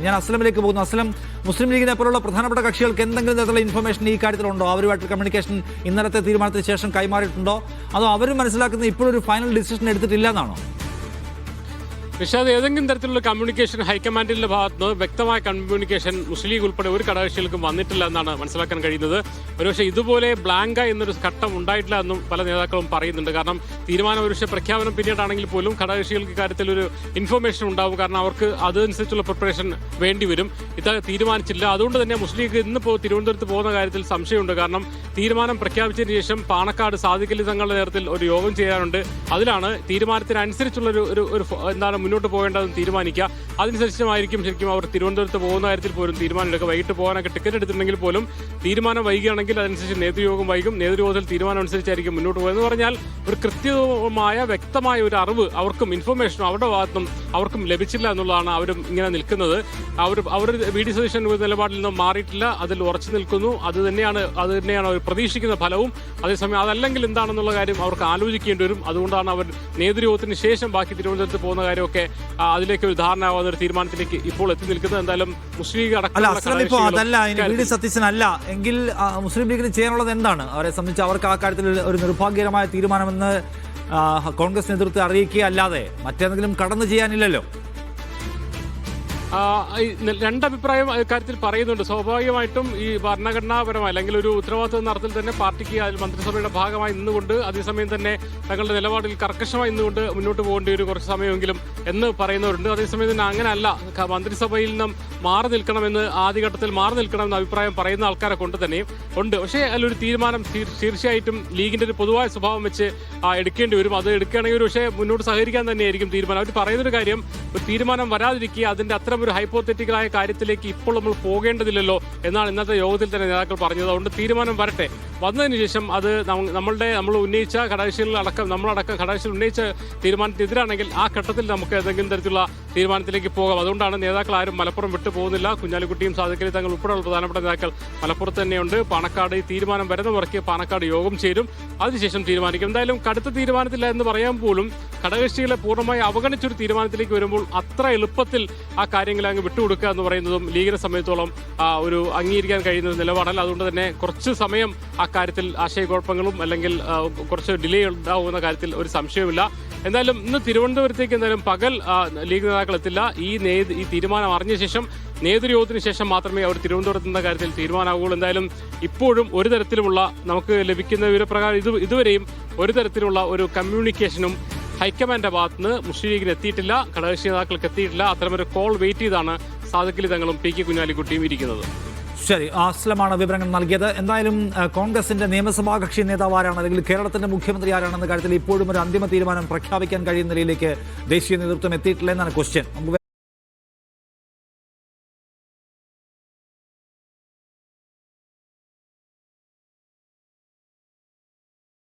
ഞാൻ അസ്ലമിലേക്ക് പോകുന്നു. അസ്ലം, മുസ്ലിം ലീഗിനെ പോലുള്ള പ്രധാനപ്പെട്ട കക്ഷികൾക്ക് എന്തെങ്കിലും തരത്തിലുള്ള ഇൻഫർമേഷൻ ഈ കാര്യത്തിലുണ്ടോ? അവരുമായിട്ട് കമ്മ്യൂണിക്കേഷൻ ഇന്നലത്തെ തീരുമാനത്തിന് ശേഷം കൈമാറിയിട്ടുണ്ടോ? അതോ അവരും മനസ്സിലാക്കുന്ന ഇപ്പോഴൊരു ഫൈനൽ ഡിസിഷൻ എടുത്തിട്ടില്ല എന്നാണോ? നിഷാദ്, ഏതെങ്കിലും തരത്തിലുള്ള കമ്മ്യൂണിക്കേഷൻ ഹൈക്കമാൻഡിന്റെ ഭാഗത്ത് വ്യക്തമായ കമ്മ്യൂണിക്കേഷൻ മുസ്ലിം ലീഗ് ഉൾപ്പെടെ ഒരു ഘടകകക്ഷികൾക്കും വന്നിട്ടില്ല എന്നാണ് മനസ്സിലാക്കാൻ കഴിയുന്നത്. ഒരുപക്ഷെ ഇതുപോലെ ബ്ലാങ്ക എന്നൊരു ഘട്ടം ഉണ്ടായിട്ടില്ല എന്നും പല നേതാക്കളും പറയുന്നുണ്ട്. കാരണം തീരുമാനം ഒരുപക്ഷെ പ്രഖ്യാപനം പിന്നീടാണെങ്കിൽ പോലും ഘടകകക്ഷികൾക്ക് ഇക്കാര്യത്തിൽ ഒരു ഇൻഫർമേഷൻ ഉണ്ടാവും. കാരണം അവർക്ക് അതനുസരിച്ചുള്ള പ്രിപ്പറേഷൻ വേണ്ടിവരും. ഇത് തീരുമാനിച്ചില്ല. അതുകൊണ്ട് തന്നെ മുസ്ലിം ലീഗ് ഇന്നിപ്പോൾ തിരുവനന്തപുരത്ത് പോകുന്ന കാര്യത്തിൽ സംശയമുണ്ട്. കാരണം തീരുമാനം പ്രഖ്യാപിച്ചതിന് ശേഷം പാണക്കാട് സാദിഖലി തങ്ങളുടെ നേതൃത്വത്തിൽ ഒരു യോഗം ചെയ്യാനുണ്ട്. അതിലാണ് തീരുമാനത്തിനനുസരിച്ചുള്ള എന്താണ് മുന്നോട്ട് പോകേണ്ടതെന്ന് തീരുമാനിക്കുക. അതിനനുസരിച്ചുമായിരിക്കും ശരിക്കും അവർ തിരുവനന്തപുരത്ത് പോകുന്ന കാര്യത്തിൽ പോലും തീരുമാനമെടുക്കുക. വൈകിട്ട് പോകാനൊക്കെ ടിക്കറ്റ് എടുത്തിട്ടുണ്ടെങ്കിൽ പോലും തീരുമാനം വൈകുകയാണെങ്കിൽ അതനുസരിച്ച് നേതൃയോഗം വൈകും. നേതൃയോഗത്തിൽ തീരുമാനം അനുസരിച്ചായിരിക്കും മുന്നോട്ട് പോകുന്നത്. എന്ന് പറഞ്ഞാൽ ഒരു കൃത്യമായ വ്യക്തമായ ഒരു അറിവ് അവർക്കും ഇൻഫർമേഷനും അവരുടെ ഭാഗത്തും അവർക്കും ലഭിച്ചില്ല എന്നുള്ളതാണ് അവരും ഇങ്ങനെ നിൽക്കുന്നത്. അവർ വി.ഡി. സതീശൻ നിലപാടിൽ നിന്നും മാറിയിട്ടില്ല, അതിൽ ഉറച്ചു നിൽക്കുന്നു. അത് തന്നെയാണ് അവർ പ്രതീക്ഷിക്കുന്ന ഫലവും. അതേസമയം അതല്ലെങ്കിൽ എന്താണെന്നുള്ള കാര്യം അവർക്ക് ആലോചിക്കേണ്ടി വരും. അതുകൊണ്ടാണ് അവർ നേതൃയോഗത്തിന് ശേഷം ബാക്കി തിരുവനന്തപുരത്ത് പോകുന്ന കാര്യമൊക്കെ അതിലേക്ക് ഒരു ധാരണയാവുന്ന ഒരു തീരുമാനത്തിലേക്ക് ഇപ്പോൾ എത്തി നിൽക്കുന്നത്. എന്തായാലും മുസ്ലിം ലീഗ് അതല്ല സതീശനല്ല എങ്കിൽ മുസ്ലിം ലീഗിന് ചെയ്യാനുള്ളത് എന്താണ്? അവരെ സംബന്ധിച്ച് അവർക്ക് ആ കാര്യത്തിൽ ഒരു നിർഭാഗ്യകരമായ തീരുമാനമെന്ന് കോൺഗ്രസ് നേതൃത്വത്തെ അറിയിക്കുക അല്ലാതെ മറ്റേതെങ്കിലും കടന്നു ചെയ്യാനില്ലല്ലോ. രണ്ടഭിപ്രായം ഇക്കാര്യത്തിൽ പറയുന്നുണ്ട്. സ്വാഭാവികമായിട്ടും ഈ ഭരണഘടനാപരമായ അല്ലെങ്കിൽ ഒരു ഉത്തരവാദിത്വ നടത്തിൽ തന്നെ പാർട്ടിക്ക് അതിൽ മന്ത്രിസഭയുടെ ഭാഗമായി നിന്നുകൊണ്ട് അതേസമയം തന്നെ തങ്ങളുടെ നിലപാടിൽ കർക്കശമായി നിന്നുകൊണ്ട് മുന്നോട്ട് പോകേണ്ടി ഒരു കുറച്ച് സമയമെങ്കിലും എന്ന് പറയുന്നവരുണ്ട്. അതേസമയം തന്നെ അങ്ങനെയല്ല, മന്ത്രിസഭയിൽ നിന്നും മാറി നിൽക്കണമെന്ന് ആദ്യഘട്ടത്തിൽ മാറി നിൽക്കണമെന്ന് അഭിപ്രായം പറയുന്ന ആൾക്കാരെ കൊണ്ട് തന്നെയും ഉണ്ട്. പക്ഷേ അതിലൊരു തീരുമാനം തീർച്ചയായിട്ടും ലീഗിന്റെ ഒരു പൊതുവായ സ്വഭാവം വെച്ച് എടുക്കേണ്ടി വരും. അത് എടുക്കുകയാണെങ്കിൽ ഒരു പക്ഷേ മുന്നോട്ട് സഹകരിക്കാൻ തന്നെയായിരിക്കും തീരുമാനം. അവർ പറയുന്നൊരു കാര്യം, ഒരു തീരുമാനം വരാതിരിക്കുക, അതിന്റെ അത്ര ഒരു ഹൈപ്പോത്തറ്റിക്കലായ കാര്യത്തിലേക്ക് ഇപ്പോൾ നമ്മൾ പോകേണ്ടതില്ലല്ലോ എന്നാണ് ഇന്നത്തെ യോഗത്തിൽ തന്നെ നേതാക്കൾ പറഞ്ഞത്. അതുകൊണ്ട് തീരുമാനം വരട്ടെ. വന്നതിന് ശേഷം അത് നമ്മൾ ഉന്നയിച്ച ഘടകകക്ഷികളടക്കം ഘടകകക്ഷികൾ ഉന്നയിച്ച തീരുമാനത്തിനെതിരാണെങ്കിൽ ആ ഘട്ടത്തിൽ നമുക്ക് ഏതെങ്കിലും തരത്തിലുള്ള തീരുമാനത്തിലേക്ക് പോകാം. അതുകൊണ്ടാണ് നേതാക്കൾ ആരും മലപ്പുറം വിട്ടു പോകുന്നില്ല. കുഞ്ഞാലിക്കുട്ടിയും സാദിഖലി തങ്ങൾ ഉൾപ്പെടെയുള്ള പ്രധാനപ്പെട്ട നേതാക്കൾ മലപ്പുറത്ത് തന്നെയുണ്ട്. പാണക്കാട് ഈ തീരുമാനം വരുന്ന മുറയ്ക്ക് പാണക്കാട് യോഗം ചേരും. അതിനുശേഷം തീരുമാനിക്കും. എന്തായാലും കടുത്ത തീരുമാനത്തില്ല എന്ന് പറയാൻ പോലും ഘടകകക്ഷികളെ പൂർണ്ണമായി അവഗണിച്ചൊരു തീരുമാനത്തിലേക്ക് വരുമ്പോൾ അത്ര എളുപ്പത്തിൽ ആ കാര്യങ്ങൾ അങ്ങ് വിട്ടുകൊടുക്കുക എന്ന് പറയുന്നതും ലീഗിനെ സംബന്ധിച്ചോളം ഒരു അംഗീകരിക്കാൻ കഴിയുന്ന നിലപാടല്ല. അതുകൊണ്ട് തന്നെ കുറച്ച് സമയം ആ കാര്യത്തിൽ ആശയക്കുഴപ്പങ്ങളും അല്ലെങ്കിൽ കുറച്ച് ഡിലേ ഉണ്ടാവുന്ന കാര്യത്തിൽ ഒരു സംശയവുമില്ല. എന്തായാലും ഇന്ന് തിരുവനന്തപുരത്തേക്ക് എന്തായാലും പകൽ ലീഗ് നേതാക്കൾ എത്തില്ല. ഈ തീരുമാനം അറിഞ്ഞ ശേഷം നേതൃയോഗത്തിന് ശേഷം മാത്രമേ അവർ തിരുവനന്തപുരത്ത് എന്ന കാര്യത്തിൽ തീരുമാനമാകുള്ളൂ. എന്തായാലും ഇപ്പോഴും ഒരു തരത്തിലുമുള്ള നമുക്ക് ലഭിക്കുന്ന വിവരപ്രകാരം ഇതുവരെയും ഒരു തരത്തിലുള്ള ഒരു കമ്മ്യൂണിക്കേഷനും ഹൈക്കമാൻഡിന്റെ ഭാഗത്തുനിന്ന് മുസ്ലിം ലീഗിന് എത്തിയിട്ടില്ല, ഘടകകക്ഷി നേതാക്കൾക്ക് എത്തിയിട്ടില്ല. അത്തരമൊരു കോൾ വെയിറ്റ് ചെയ്താണ് സാദിഖലി തങ്ങളും പി.കെ. കുഞ്ഞാലിക്കുട്ടിയും ഇരിക്കുന്നത്. ശരി, അസ്ലമാണ് വിവരങ്ങൾ നൽകിയത്. എന്തായാലും കോൺഗ്രസിന്റെ നിയമസഭാ കക്ഷി നേതാവ് ആരാണ് അല്ലെങ്കിൽ കേരളത്തിന്റെ മുഖ്യമന്ത്രി ആരാണെന്ന കാര്യത്തിൽ ഇപ്പോഴും ഒരു അന്തിമ തീരുമാനം പ്രഖ്യാപിക്കാൻ കഴിയുന്ന നിലയിലേക്ക് ദേശീയ നേതൃത്വം എത്തിയിട്ടില്ല എന്നാണ് ക്വസ്റ്റ്യൻ.